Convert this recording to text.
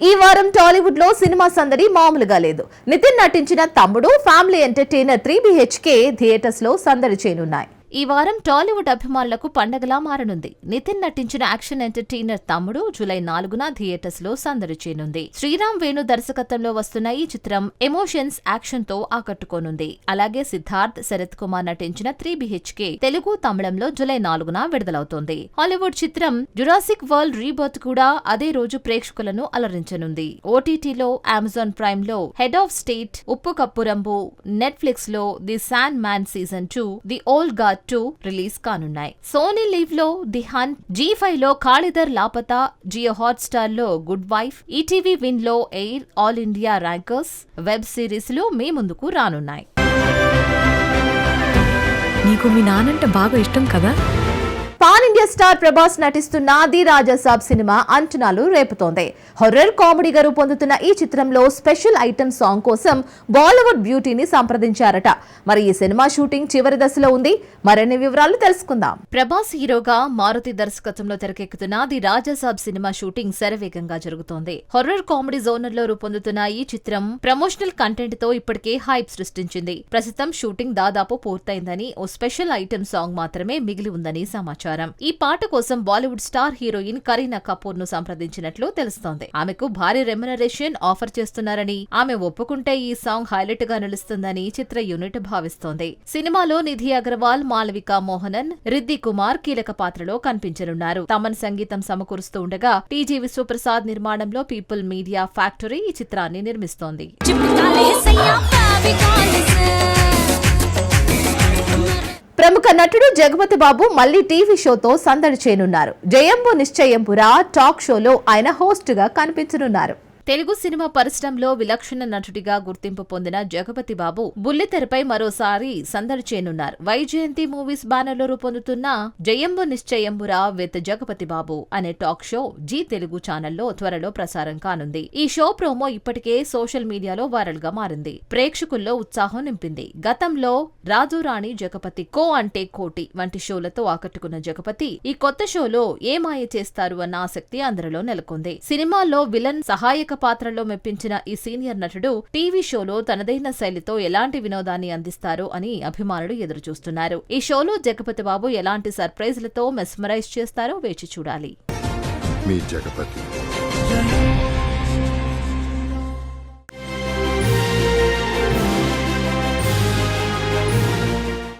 ఈ వారం టాలీవుడ్ లో సినిమా సందడి మామూలుగా లేదు. నితిన్ నటించిన తమ్ముడు ఫ్యామిలీ ఎంటర్టైనర్ 3 BHK థియేటర్స్ లో సందడి చేయనున్నాయి. ఈ వారం టాలీవుడ్ అభిమానులకు పండగలా మారనుంది. నితిన్ నటించిన యాక్షన్ ఎంటర్టైనర్ తమ్ముడు జూలై 4న థియేటర్స్ లో సందడి చేయనుంది. శ్రీరామ్ వేణు దర్శకత్వంలో వస్తున్న ఈ చిత్రం ఎమోషన్స్ యాక్షన్ తో ఆకట్టుకోనుంది. అలాగే సిద్ధార్థ్, శరత్ కుమార్ నటించిన 3 BHK తెలుగు, తమిళంలో జూలై 4న విడుదలవుతోంది. హాలీవుడ్ చిత్రం జురాసిక్ వరల్డ్ రీబర్త్ కూడా అదే రోజు ప్రేక్షకులను అలరించనుంది. ఓటీటీలో, అమెజాన్ ప్రైమ్ లో హెడ్ ఆఫ్ స్టేట్, ఉప్పు కప్పు రంబు, నెట్ఫ్లిక్స్ లో the sand man season 2, the old God 2 release కానున్నాయి. సోనీ లీవ్ లో ది హంట్, G5 లో కాళిదర్ లాపతా, జియో హాట్స్టార్ లో గుడ్ వైఫ్, ఈటీవీ విన్ లో air, all India rankers web series లో మీ ముందుకు రానున్నాయి. నీకు మీ నానంటే బాగా ఇష్టం కదా? పాన్ ఇండియా స్టార్ ప్రభాస్ నటిస్తున్న ది రాజాసాబ్ సినిమా అంచనాలు రేపుతోంది. హొర్రర్ కామెడీగా రూపొందుతున్న ఈ చిత్రంలో స్పెషల్ ఐటమ్ సాంగ్ కోసం బాలీవుడ్ బ్యూటీని సంప్రదించారట. మరి ఈ సినిమా షూటింగ్ చివరి దశలో ఉంది. మరిన్ని వివరాలు తెలుసుకుందాం. ప్రభాస్ హీరోగా మారుతి దర్శకత్వంలో తెరకెక్కుతున్న ది రాజాసాబ్ సినిమా షూటింగ్ శరవేగంగా జరుగుతోంది. హొర్రర్ కామెడీ జోనర్ లో రూపొందుతున్న ఈ చిత్రం ప్రమోషనల్ కంటెంట్ తో ఇప్పటికే హైప్ సృష్టించింది. ప్రస్తుతం షూటింగ్ దాదాపు పూర్తయిందని, ఓ స్పెషల్ ఐటమ్ సాంగ్ మాత్రమే మిగిలి ఉందని సమాచారం. ఈ పాట కోసం బాలీవుడ్ స్టార్ హీరోయిన్ కరీనా కపూర్ ను సంప్రదించినట్లు తెలుస్తోంది. ఆమెకు భారీ రెమ్యునరేషన్ ఆఫర్ చేస్తున్నారని, ఆమె ఒప్పుకుంటే ఈ సాంగ్ హైలైట్ గా నిలుస్తుందని చిత్ర యూనిట్ భావిస్తోంది. సినిమాలో నిధి అగర్వాల్, మాళవిక మోహనన్, రిద్ది కుమార్ కీలక పాత్రలో కనిపించనున్నారు. తమన్ సంగీతం సమకూరుస్తూ ఉండగా టీజీ విశ్వప్రసాద్ నిర్మాణంలో పీపుల్ మీడియా ఫ్యాక్టరీ ఈ చిత్రాన్ని నిర్మిస్తోంది. ప్రముఖ నటుడు జగపతి బాబు మళ్లీ టీవీ షోతో సందడి చేయనున్నారు. జయంబు నిశ్చయంబురా టాక్ షోలో ఆయన హోస్ట్ గా కనిపించనున్నారు. తెలుగు సినిమా పరిశ్రమలో విలక్షణ నటుడిగా గుర్తింపు పొందిన జగపతి బాబు బుల్లితెరపై మరోసారి సందడి చేయనున్నారు. వైజయంతి మూవీస్ బ్యానర్ లో రూపొందుతున్న జయంబు నిశ్చయంబురా విత్ జగపతి బాబు అనే టాక్ షో జీ తెలుగు ఛానల్లో త్వరలో ప్రసారం కానుంది. ఈ షో ప్రోమో ఇప్పటికే సోషల్ మీడియాలో వైరల్ గా మారింది. ప్రేక్షకుల్లో ఉత్సాహం నింపింది. గతంలో రాజు రాణి జగపతి, కో అంటే కోటి వంటి షోలతో ఆకట్టుకున్న జగపతి ఈ కొత్త షోలో ఏ మాయ చేస్తారు అన్న ఆసక్తి అందరిలో నెలకొంది. సినిమాల్లో విలన్ సహాయక పాత్రలో మెప్పించిన ఈ సీనియర్ నటుడు టీవీ షోలో తనదైన శైలితో ఎలాంటి వినోదాన్ని అందిస్తారో అని అభిమానులు ఎదురుచూస్తున్నారు. ఈ షోలో జగపతి బాబు ఎలాంటి సర్ప్రైజ్లతో మెస్మరైజ్ చేస్తారో వేచి చూడాలి. మీ జగపతి